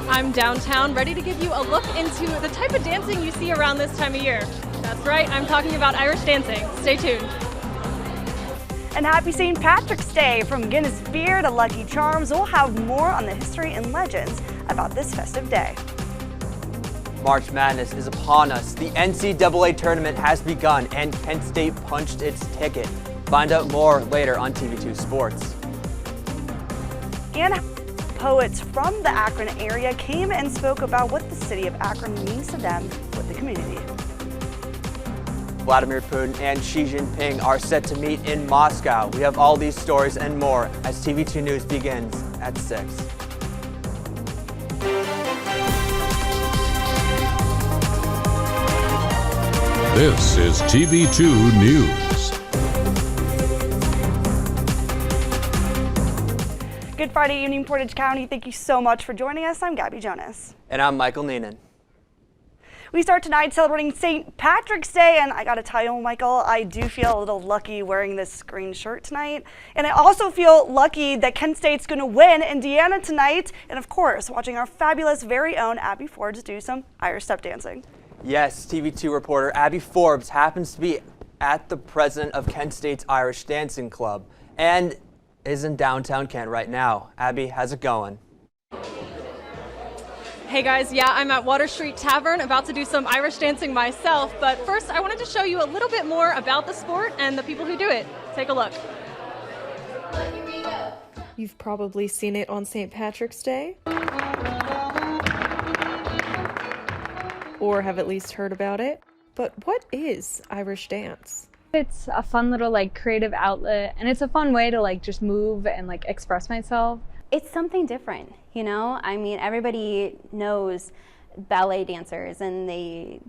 I'm downtown, ready to give you a look into the type of dancing you see around this time of year. That's right, I'm talking about Irish dancing. Stay tuned. And happy St. Patrick's Day! From Guinness beer to Lucky Charms, we'll have more on the history and legends about this festive day. March Madness is upon us. The NCAA tournament has begun and Kent State punched its ticket. Find out more later on TV2 Sports. And poets from the Akron area came and spoke about what the city of Akron means to them with the community. Vladimir Putin and Xi Jinping are set to meet in Moscow. We have all these stories and more as TV2 News begins at 6. This is TV2 News. Good Friday evening, Portage County. Thank you so much for joining us. I'm Gabby Jonas. And I'm Michael Neenan. We start tonight celebrating St. Patrick's Day, and I gotta tell you, Michael, I do feel a little lucky wearing this green shirt tonight. And I also feel lucky that Kent State's gonna win Indiana tonight, and of course, watching our fabulous very own Abby Forbes do some Irish step dancing. Yes, TV2 reporter Abby Forbes happens to be at the president of Kent State's Irish Dancing Club and is in downtown Kent right now. Abby, how's it going? Hey guys, yeah, I'm at Water Street Tavern about to do some Irish dancing myself, but first I wanted to show you a little bit more about the sport and the people who do it. Take a look. You've probably seen it on St. Patrick's Day, or have at least heard about it. But what is Irish dance? It's a fun little creative outlet, and it's a fun way to just move and express myself. It's something different, you know? I mean, everybody knows ballet dancers and they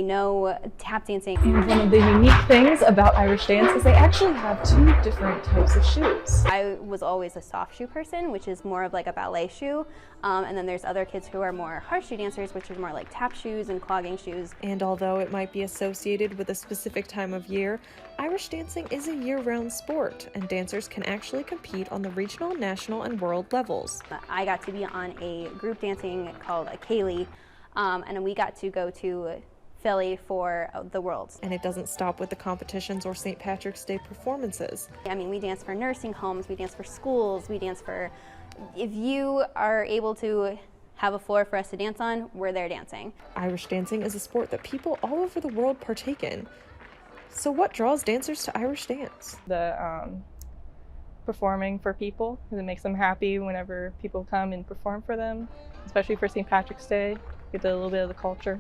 know tap dancing. And one of the unique things about Irish dance is they actually have two different types of shoes. I was always a soft shoe person, which is more of a ballet shoe. And then there's other kids who are more hard shoe dancers, which are more like tap shoes and clogging shoes. And although it might be associated with a specific time of year, Irish dancing is a year-round sport, and dancers can actually compete on the regional, national, and world levels. I got to be on a group dancing called a Kaylee, and we got to go to Philly for the Worlds. And it doesn't stop with the competitions or St. Patrick's Day performances. I mean, we dance for nursing homes, we dance for schools, we dance for... If you are able to have a floor for us to dance on, we're there dancing. Irish dancing is a sport that people all over the world partake in. So what draws dancers to Irish dance? The performing for people, because it makes them happy whenever people come and perform for them, especially for St. Patrick's Day, get a little bit of the culture.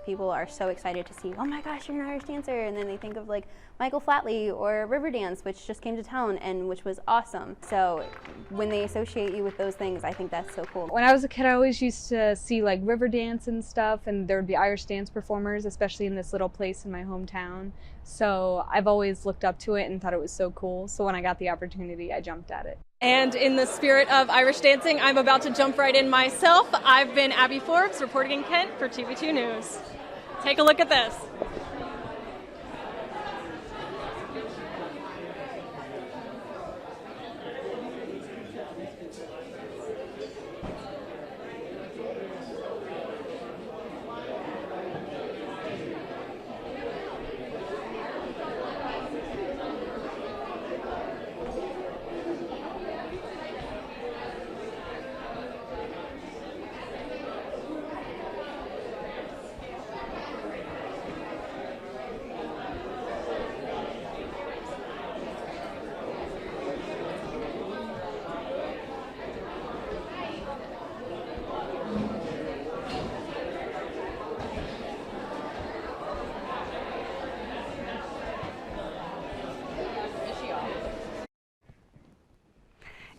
People are so excited to see, oh my gosh, you're an Irish dancer, and then they think of Michael Flatley or Riverdance, which just came to town and which was awesome. So when they associate you with those things, I think that's so cool. When I was a kid, I always used to see Riverdance and stuff, and there would be Irish dance performers, especially in this little place in my hometown. So I've always looked up to it and thought it was so cool. So when I got the opportunity, I jumped at it. And in the spirit of Irish dancing, I'm about to jump right in myself. I've been Abby Forbes reporting in Kent for TV2 News. Take a look at this.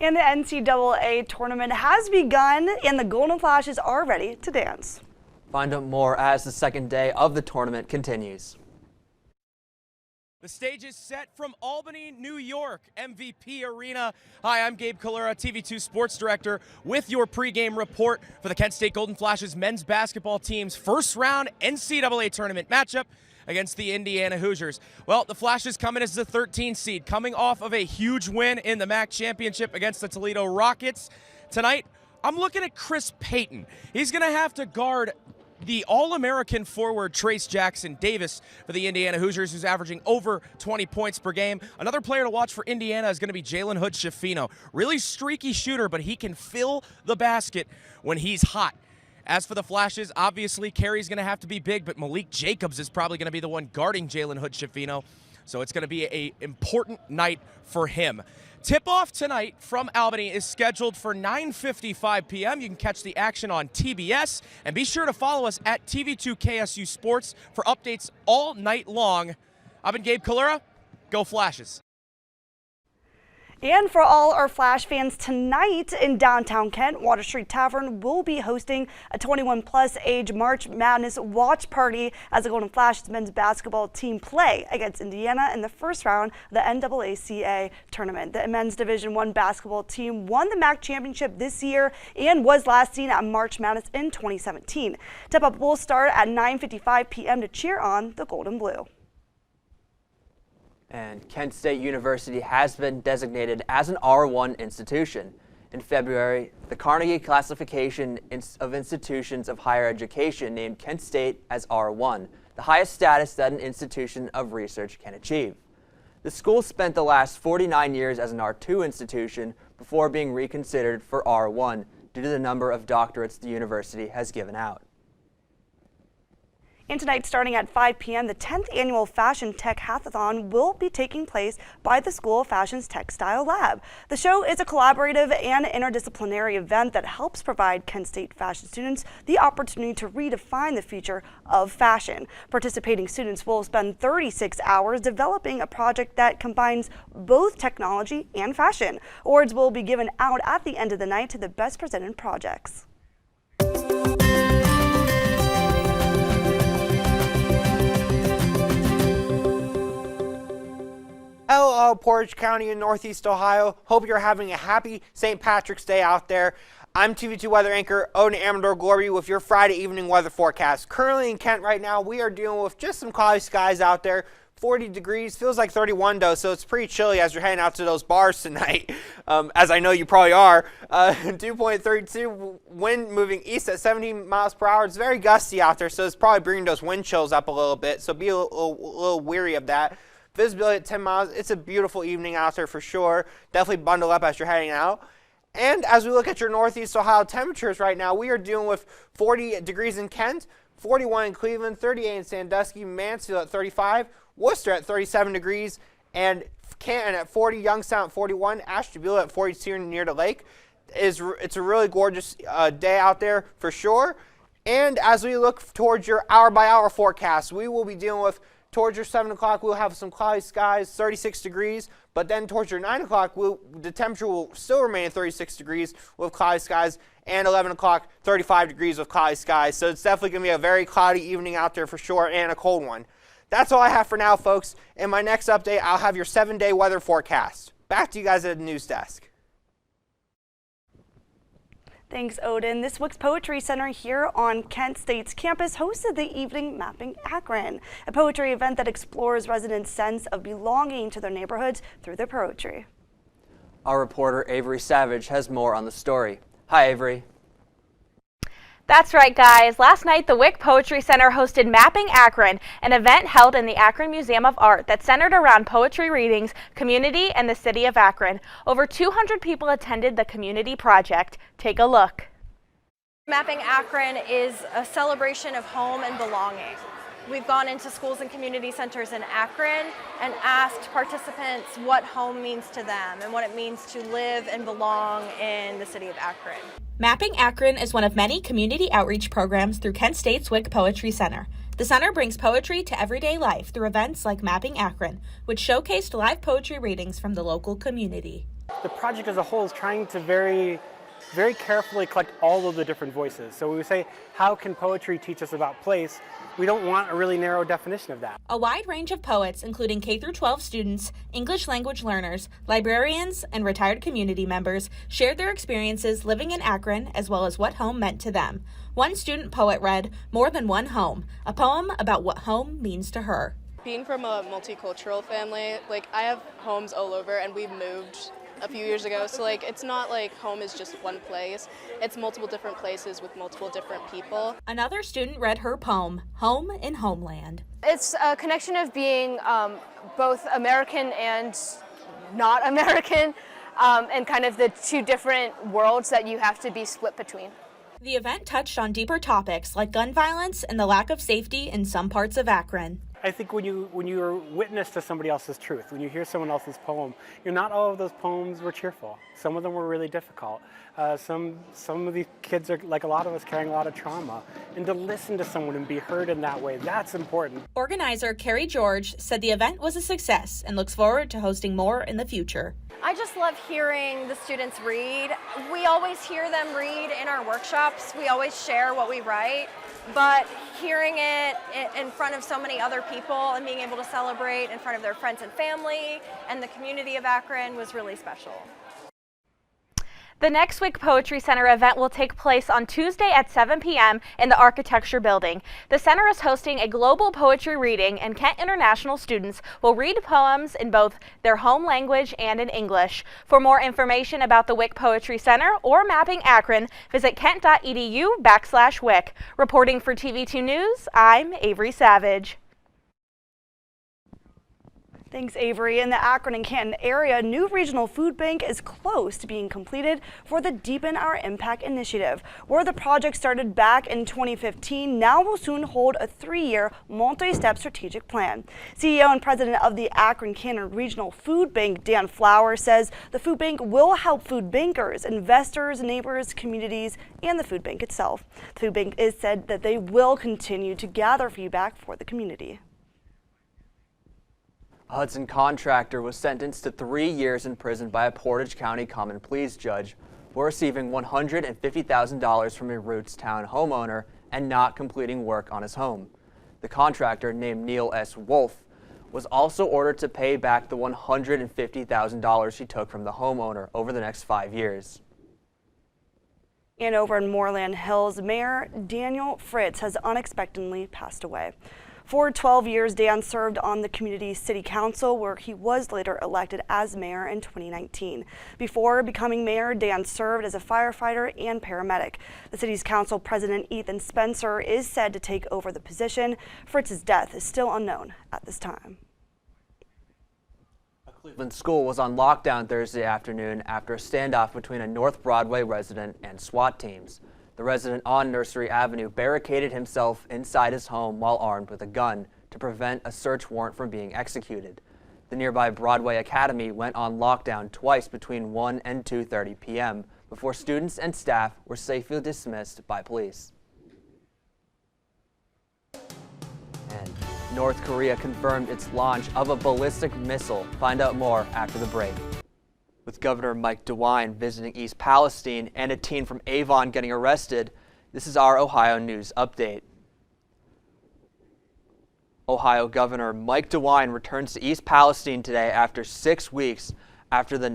And the NCAA tournament has begun, and the Golden Flashes are ready to dance. Find out more as the second day of the tournament continues. The stage is set from Albany, New York, MVP Arena. Hi, I'm Gabe Kalura, TV2 Sports Director, with your pregame report for the Kent State Golden Flashes men's basketball team's first round NCAA tournament matchup against the Indiana Hoosiers. Well, the Flashes come in as the 13th seed, coming off of a huge win in the MAC championship against the Toledo Rockets. Tonight, I'm looking at Chris Payton. He's going to have to guard the All-American forward Trace Jackson Davis for the Indiana Hoosiers, who's averaging over 20 points per game. Another player to watch for Indiana is going to be Jalen Hood-Schifino. Really streaky shooter, but he can fill the basket when he's hot. As for the Flashes, obviously Carey's going to have to be big, but Malik Jacobs is probably going to be the one guarding Jalen Hood-Schifino, so it's going to be an important night for him. Tip-off tonight from Albany is scheduled for 9:55 p.m. You can catch the action on TBS, and be sure to follow us at TV2 KSU Sports for updates all night long. I've been Gabe Kalura. Go Flashes. And for all our Flash fans, tonight in downtown Kent, Water Street Tavern will be hosting a 21-plus age March Madness watch party as the Golden Flash men's basketball team play against Indiana in the first round of the NAACA tournament. The men's Division I basketball team won the MAC championship this year and was last seen at March Madness in 2017. Tip-up will start at 9:55 p.m. to cheer on the Golden Blue. And Kent State University has been designated as an R1 institution. In February, the Carnegie Classification of Institutions of Higher Education named Kent State as R1, the highest status that an institution of research can achieve. The school spent the last 49 years as an R2 institution before being reconsidered for R1 due to the number of doctorates the university has given out. And tonight, starting at 5 p.m., the 10th annual Fashion Tech Hackathon will be taking place by the School of Fashion's Textile Lab. The show is a collaborative and interdisciplinary event that helps provide Kent State fashion students the opportunity to redefine the future of fashion. Participating students will spend 36 hours developing a project that combines both technology and fashion. Awards will be given out at the end of the night to the best presented projects. Hello, Portage County in Northeast Ohio. Hope you're having a happy St. Patrick's Day out there. I'm TV2 weather anchor Odin Amador-Gorby with your Friday evening weather forecast. Currently in Kent right now, we are dealing with just some cloudy skies out there. 40 degrees, feels like 31 though, so it's pretty chilly as you're heading out to those bars tonight, as I know you probably are. 2.32, wind moving east at 17 miles per hour. It's very gusty out there, so it's probably bringing those wind chills up a little bit, so be a little weary of that. Visibility at 10 miles. It's a beautiful evening out there for sure. Definitely bundle up as you're heading out. And as we look at your Northeast Ohio temperatures right now, we are dealing with 40 degrees in Kent, 41 in Cleveland, 38 in Sandusky, Mansfield at 35, Worcester at 37 degrees, and Canton at 40, Youngstown at 41, Ashtabula at 42 near the lake. It's a really gorgeous day out there for sure. And as we look towards your hour-by-hour forecast, we will be dealing with towards your 7 o'clock, we'll have some cloudy skies, 36 degrees. But then towards your 9 o'clock, the temperature will still remain at 36 degrees with cloudy skies. And 11 o'clock, 35 degrees with cloudy skies. So it's definitely going to be a very cloudy evening out there for sure, and a cold one. That's all I have for now, folks. In my next update, I'll have your 7-day weather forecast. Back to you guys at the news desk. Thanks, Odin. This week's Poetry Center here on Kent State's campus hosted the evening Mapping Akron, a poetry event that explores residents' sense of belonging to their neighborhoods through their poetry. Our reporter Avery Savage has more on the story. Hi, Avery. That's right, guys. Last night, the WIC Poetry Center hosted Mapping Akron, an event held in the Akron Museum of Art that centered around poetry readings, community, and the city of Akron. Over 200 people attended the community project. Take a look. Mapping Akron is a celebration of home and belonging. We've gone into schools and community centers in Akron and asked participants what home means to them and what it means to live and belong in the city of Akron. Mapping Akron is one of many community outreach programs through Kent State's WIC Poetry Center. The center brings poetry to everyday life through events like Mapping Akron, which showcased live poetry readings from the local community. The project as a whole is trying to very carefully collect all of the different voices. So we would say, how can poetry teach us about place? We don't want a really narrow definition of that. A wide range of poets, including K-12 students, English language learners, librarians, and retired community members, shared their experiences living in Akron as well as what home meant to them. One student poet read More Than One Home, a poem about what home means to her. Being from a multicultural family, I have homes all over and we've moved a few years ago. So like it's not like home is just one place. It's multiple different places with multiple different people. Another student read her poem, Home in Homeland. It's a connection of being both American and not American, and kind of the two different worlds that you have to be split between. The event touched on deeper topics like gun violence and the lack of safety in some parts of Akron. I think when you're witness to somebody else's truth, when you hear someone else's poem, not all of those poems were cheerful. Some of them were really difficult. Some of these kids are, like a lot of us, carrying a lot of trauma. And to listen to someone and be heard in that way, that's important. Organizer Carrie George said the event was a success and looks forward to hosting more in the future. I just love hearing the students read. We always hear them read in our workshops. We always share what we write, but hearing it in front of so many other people and being able to celebrate in front of their friends and family and the community of Akron was really special. The next WIC Poetry Center event will take place on Tuesday at 7 p.m. in the Architecture Building. The center is hosting a global poetry reading, and Kent International students will read poems in both their home language and in English. For more information about the WIC Poetry Center or Mapping Akron, visit kent.edu/WIC. Reporting for TV2 News, I'm Avery Savage. Thanks, Avery. In the Akron and Canton area, a new regional food bank is close to being completed for the Deepen Our Impact initiative, where the project started back in 2015. Now will soon hold a 3-year multi-step strategic plan. CEO and president of the Akron Canton Regional Food Bank, Dan Flower, says the food bank will help food bankers, investors, neighbors, communities, and the food bank itself. The food bank is said that they will continue to gather feedback for the community. A Hudson contractor was sentenced to 3 years in prison by a Portage County Common Pleas judge for receiving $150,000 from a Rootstown homeowner and not completing work on his home. The contractor, named Neil S. Wolf, was also ordered to pay back the $150,000 he took from the homeowner over the next 5 years. And over in Moreland Hills, Mayor Daniel Fritz has unexpectedly passed away. For 12 years, Dan served on the community city council, where he was later elected as mayor in 2019. Before becoming mayor, Dan served as a firefighter and paramedic. The city's council president, Ethan Spencer, is said to take over the position. Fritz's death is still unknown at this time. A Cleveland school was on lockdown Thursday afternoon after a standoff between a North Broadway resident and SWAT teams. The resident on Nursery Avenue barricaded himself inside his home while armed with a gun to prevent a search warrant from being executed. The nearby Broadway Academy went on lockdown twice between 1 and 2:30 p.m. before students and staff were safely dismissed by police. And North Korea confirmed its launch of a ballistic missile. Find out more after the break. With Governor Mike DeWine visiting East Palestine and a teen from Avon getting arrested, this is our Ohio News Update. Ohio Governor Mike DeWine returns to East Palestine today after 6 weeks after the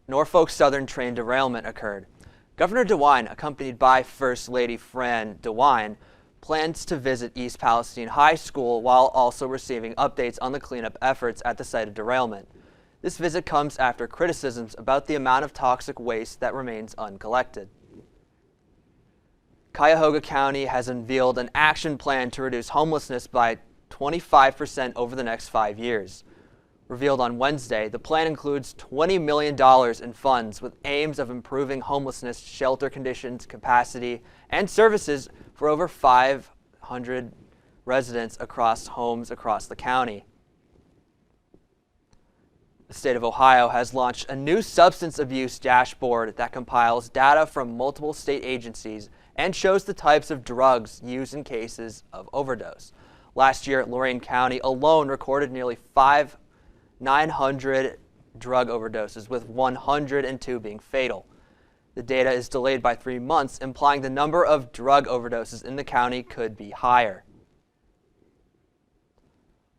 Norfolk Southern train derailment occurred. Governor DeWine, accompanied by First Lady Fran DeWine, plans to visit East Palestine High School while also receiving updates on the cleanup efforts at the site of derailment. This visit comes after criticisms about the amount of toxic waste that remains uncollected. Cuyahoga County has unveiled an action plan to reduce homelessness by 25% over the next 5 years. Revealed on Wednesday, the plan includes $20 million in funds with aims of improving homelessness shelter conditions, capacity, and services for over 500 residents across homes across the county. The state of Ohio has launched a new substance abuse dashboard that compiles data from multiple state agencies and shows the types of drugs used in cases of overdose. Last year, Lorain County alone recorded nearly 900 drug overdoses, with 102 being fatal. The data is delayed by 3 months, implying the number of drug overdoses in the county could be higher.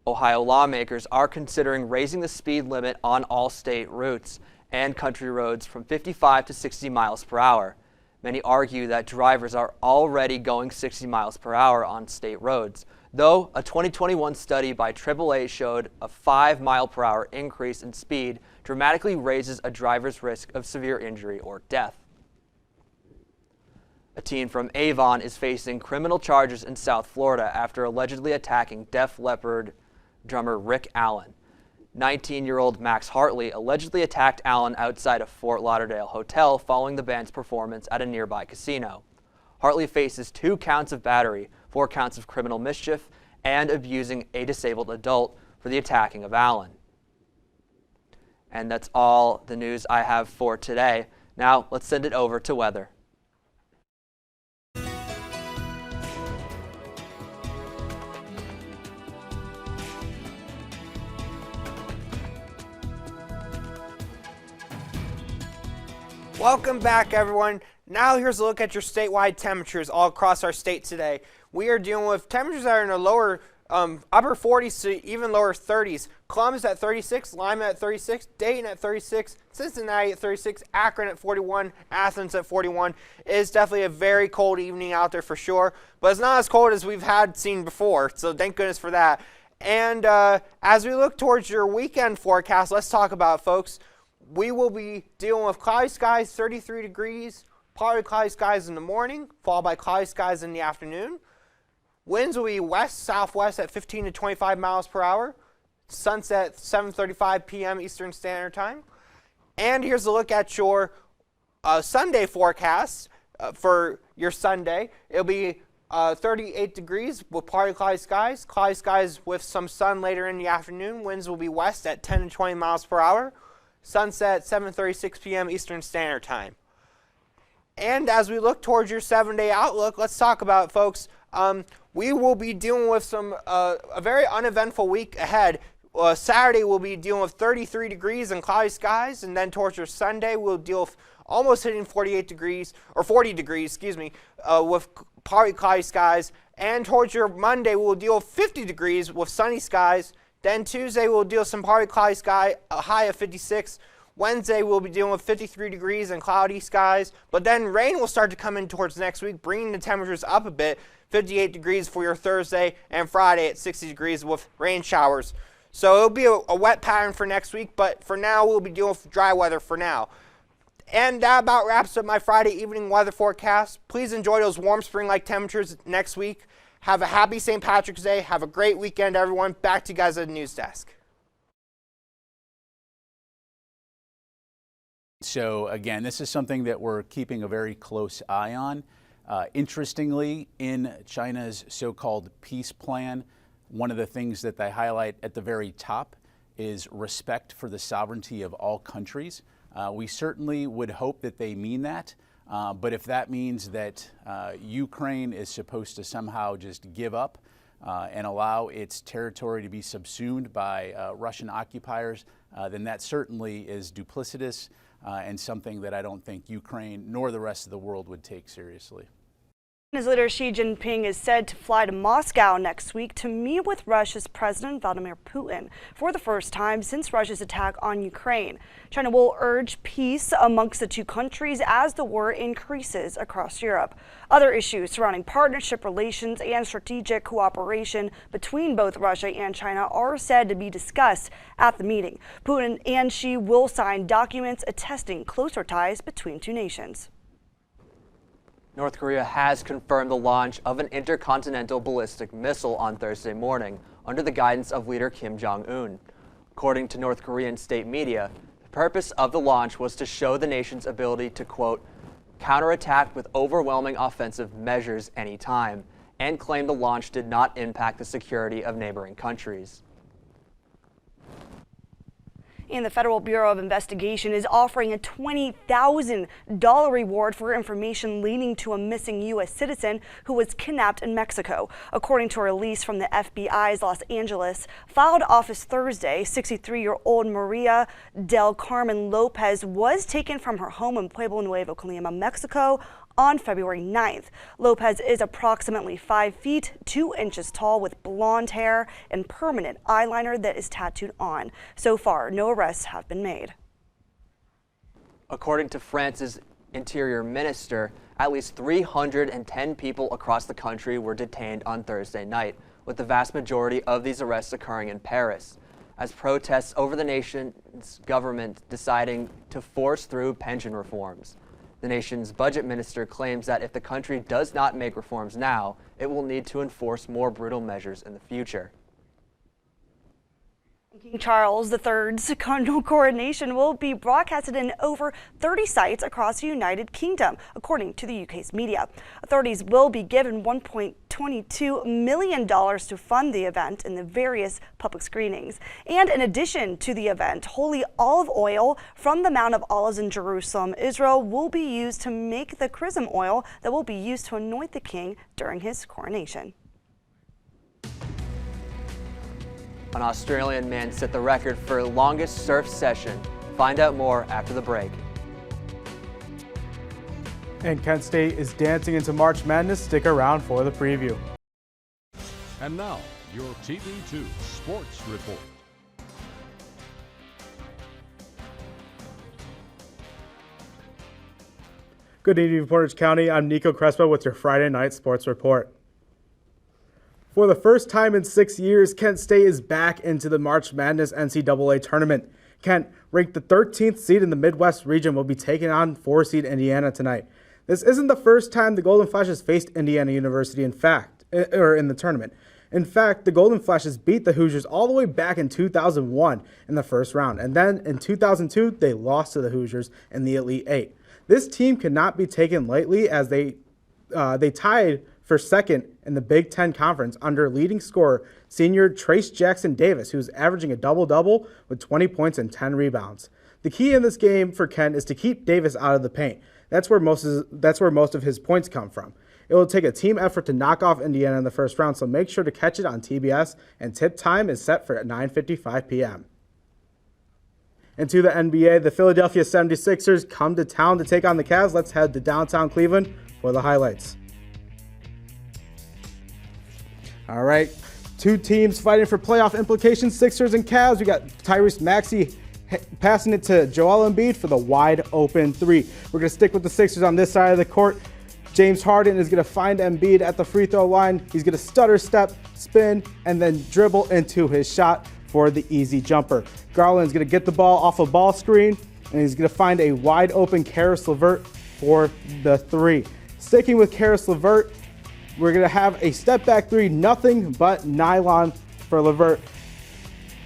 Ohio lawmakers are considering raising the speed limit on all state routes and country roads from 55 to 60 miles per hour. Many argue that drivers are already going 60 miles per hour on state roads, though a 2021 study by AAA showed a 5 mile per hour increase in speed dramatically raises a driver's risk of severe injury or death. A teen from Avon is facing criminal charges in South Florida after allegedly attacking Def Leppard drummer Rick Allen. 19-year-old Max Hartley allegedly attacked Allen outside a Fort Lauderdale hotel following the band's performance at a nearby casino. Hartley faces 2 counts of battery, 4 counts of criminal mischief, and abusing a disabled adult for the attacking of Allen. And that's all the news I have for today. Now let's send it over to weather. Welcome back, everyone. Now here's a look at your statewide temperatures all across our state today. We are dealing with temperatures that are in the lower upper 40s to even lower 30s. Columbus at 36, Lima at 36, Dayton at 36, Cincinnati at 36, Akron at 41, Athens at 41. It is definitely a very cold evening out there for sure, but it's not as cold as we've seen before, so thank goodness for that. And as we look towards your weekend forecast, let's talk about it, folks. We will be dealing with cloudy skies, 33 degrees, partly cloudy skies in the morning, followed by cloudy skies in the afternoon. Winds will be west-southwest at 15 to 25 miles per hour. Sunset 7:35 p.m. Eastern Standard Time. And here's a look at your Sunday forecast for your Sunday. It'll be 38 degrees with partly cloudy skies with some sun later in the afternoon. Winds will be west at 10 to 20 miles per hour. Sunset 7:36 p.m. Eastern Standard Time. And as we look towards your 7-day outlook, let's talk about it, folks. We will be dealing with a very uneventful week ahead. Saturday we'll be dealing with 33 degrees and cloudy skies, and then towards your Sunday we'll deal with almost hitting 40 degrees, with partly cloudy skies. And towards your Monday we'll deal with 50 degrees with sunny skies. Then Tuesday we'll deal with some partly cloudy sky, a high of 56. Wednesday we'll be dealing with 53 degrees and cloudy skies, but then rain will start to come in towards next week, bringing the temperatures up a bit. 58 degrees for your Thursday, and Friday at 60 degrees with rain showers. So it'll be a wet pattern for next week, but for now we'll be dealing with dry weather for now. And that about wraps up my Friday evening weather forecast. Please enjoy those warm spring-like temperatures next week. Have a happy St. Patrick's Day. Have a great weekend, everyone. Back to you guys at the news desk. So again, this is something that we're keeping a very close eye on. Interestingly, in China's so-called peace plan, one of the things that they highlight at the very top is respect for the sovereignty of all countries. We certainly would hope that they mean that, but if that means that Ukraine is supposed to somehow just give up and allow its territory to be subsumed by Russian occupiers, then that certainly is duplicitous and something that I don't think Ukraine nor the rest of the world would take seriously. China's leader Xi Jinping is said to fly to Moscow next week to meet with Russia's President Vladimir Putin for the first time since Russia's attack on Ukraine. China will urge peace amongst the two countries as the war increases across Europe. Other issues surrounding partnership relations and strategic cooperation between both Russia and China are said to be discussed at the meeting. Putin and Xi will sign documents attesting closer ties between two nations. North Korea has confirmed the launch of an intercontinental ballistic missile on Thursday morning under the guidance of leader Kim Jong-un. According to North Korean state media, the purpose of the launch was to show the nation's ability to, quote, counterattack with overwhelming offensive measures anytime, and claim the launch did not impact the security of neighboring countries. And the Federal Bureau of Investigation is offering a $20,000 reward for information leading to a missing U.S. citizen who was kidnapped in Mexico. According to a release from the FBI's Los Angeles filed office Thursday, 63-year-old Maria del Carmen Lopez was taken from her home in Pueblo Nuevo, Colima, Mexico on February 9th. Lopez is approximately 5 feet 2 inches tall with blonde hair and permanent eyeliner that is tattooed on. So far, no arrests have been made. According to France's Interior Minister, at least 310 people across the country were detained on Thursday night, with the vast majority of these arrests occurring in Paris. as protests over the nation's government deciding to force through pension reforms. The nation's budget minister claims that if the country does not make reforms now, it will need to enforce more brutal measures in the future. King Charles III's coronation will be broadcasted in over 30 sites across the United Kingdom, according to the UK's media. Authorities will be given $1.22 million to fund the event in the various public screenings. And in addition to the event, holy olive oil from the Mount of Olives in Jerusalem, Israel, will be used to make the chrism oil that will be used to anoint the king during his coronation. An Australian man set the record for longest surf session. Find out more after the break. And Kent State is dancing into March Madness. Stick around for the preview. And now, your TV2 Sports Report. Good evening, Portage County. I'm Nico Crespo with your Friday Night Sports Report. For the first time in 6 years, Kent State is back into the March Madness NCAA tournament. Kent, ranked the 13th seed in the Midwest region, will be taking on 4-seed Indiana tonight. This isn't the first time the Golden Flashes faced Indiana University in the tournament. In fact, the Golden Flashes beat the Hoosiers all the way back in 2001 in the first round, and then in 2002 they lost to the Hoosiers in the Elite Eight. This team cannot be taken lightly as they tied for second in the Big Ten Conference under leading scorer senior Trace Jackson Davis, who's averaging a double-double with 20 points and 10 rebounds. The key in this game for Kent is to keep Davis out of the paint. That's where most of his points come from. It will take a team effort to knock off Indiana in the first round, so make sure to catch it on TBS, and tip time is set for 9:55 p.m. And to the NBA, the Philadelphia 76ers come to town to take on the Cavs. Let's head to downtown Cleveland for the highlights. All right, two teams fighting for playoff implications, Sixers and Cavs. We got Tyrese Maxey passing it to Joel Embiid for the wide open three. We're going to stick with the Sixers on this side of the court. James Harden is going to find Embiid at the free throw line. He's going to stutter step, spin, and then dribble into his shot for the easy jumper. Garland's going to get the ball off a ball screen, and he's going to find a wide open Karis LeVert for the three. Sticking with Karis LeVert, we're going to have a step back three, nothing but nylon for LeVert.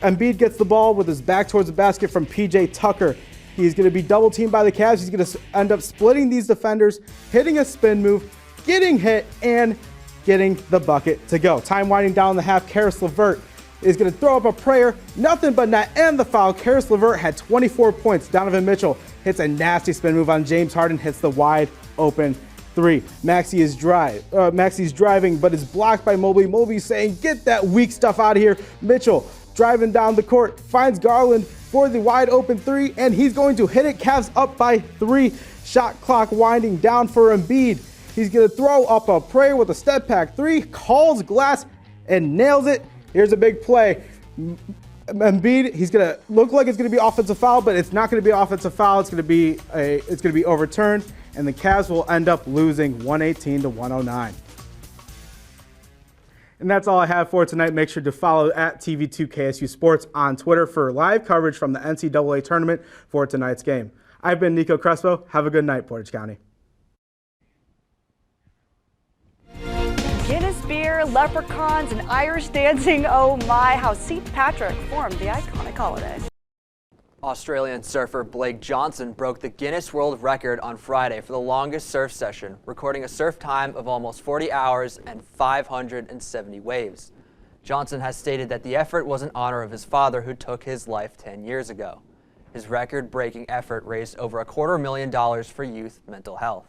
Embiid gets the ball with his back towards the basket from PJ Tucker. He's going to be double teamed by the Cavs. He's going to end up splitting these defenders, hitting a spin move, getting hit, and getting the bucket to go. Time winding down the half. Karis LeVert is going to throw up a prayer, nothing but net, and the foul. Karis LeVert had 24 points. Donovan Mitchell hits a nasty spin move on James Harden, hits the wide open three. Maxey's driving, but is blocked by Mobley. Mobley saying, "Get that weak stuff out of here." Mitchell driving down the court, finds Garland for the wide open three, and he's going to hit it. Cavs up by 3. Shot clock winding down for Embiid. He's going to throw up a prayer with a step back three, calls glass, and nails it. Here's a big play. Embiid, he's going to look like it's going to be offensive foul, but it's not going to be offensive foul. It's going to be overturned, and the Cavs will end up losing 118-109. And that's all I have for tonight. Make sure to follow at TV2 KSU Sports on Twitter for live coverage from the NCAA tournament for tonight's game. I've been Nico Crespo. Have a good night, Portage County. Guinness beer, leprechauns, and Irish dancing. Oh my, how St. Patrick formed the iconic holiday. Australian surfer Blake Johnson broke the Guinness World Record on Friday for the longest surf session, recording a surf time of almost 40 hours and 570 waves. Johnson has stated that the effort was in honor of his father, who took his life 10 years ago. His record-breaking effort raised over $250,000 for youth mental health.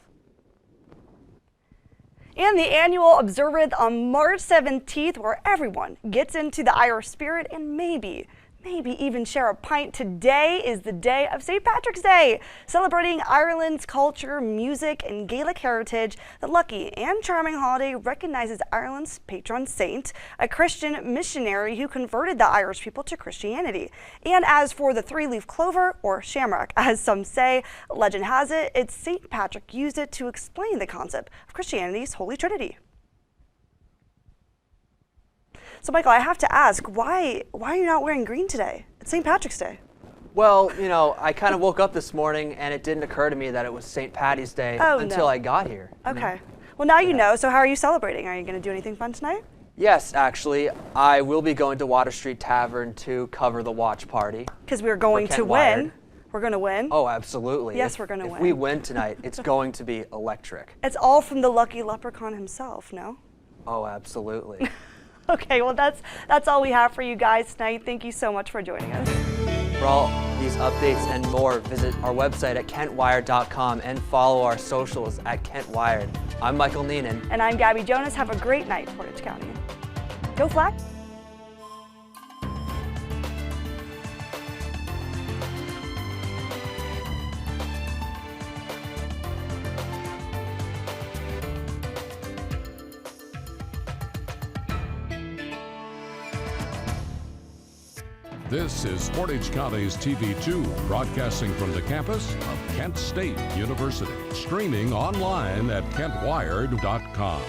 And the annual observance on March 17th, where everyone gets into the Irish spirit and maybe even share a pint. Today is the day of St. Patrick's Day, celebrating Ireland's culture, music, and Gaelic heritage. The lucky and charming holiday recognizes Ireland's patron saint, a Christian missionary who converted the Irish people to Christianity. And as for the three-leaf clover, or shamrock, as some say, legend has it, it's St. Patrick used it to explain the concept of Christianity's Holy Trinity. So Michael, I have to ask, why are you not wearing green today? It's St. Patrick's Day. Well, you know, I kind of woke up this morning and it didn't occur to me that it was St. Patty's Day until I got here. Okay. Well, now you know. So how are you celebrating? Are you going to do anything fun tonight? Yes, actually, I will be going to Water Street Tavern to cover the watch party. Because we're going to win. We're going to win. Oh, absolutely. Yes, we're going to win. If we win tonight, it's going to be electric. It's all from the lucky leprechaun himself, no? Oh, absolutely. Okay, well, that's all we have for you guys tonight. Thank you so much for joining us. For all these updates and more, visit our website at kentwired.com and follow our socials at KentWired. I'm Michael Neenan. And I'm Gabby Jonas. Have a great night, Portage County. Go Flag! This is Portage County's TV2, broadcasting from the campus of Kent State University, streaming online at kentwired.com.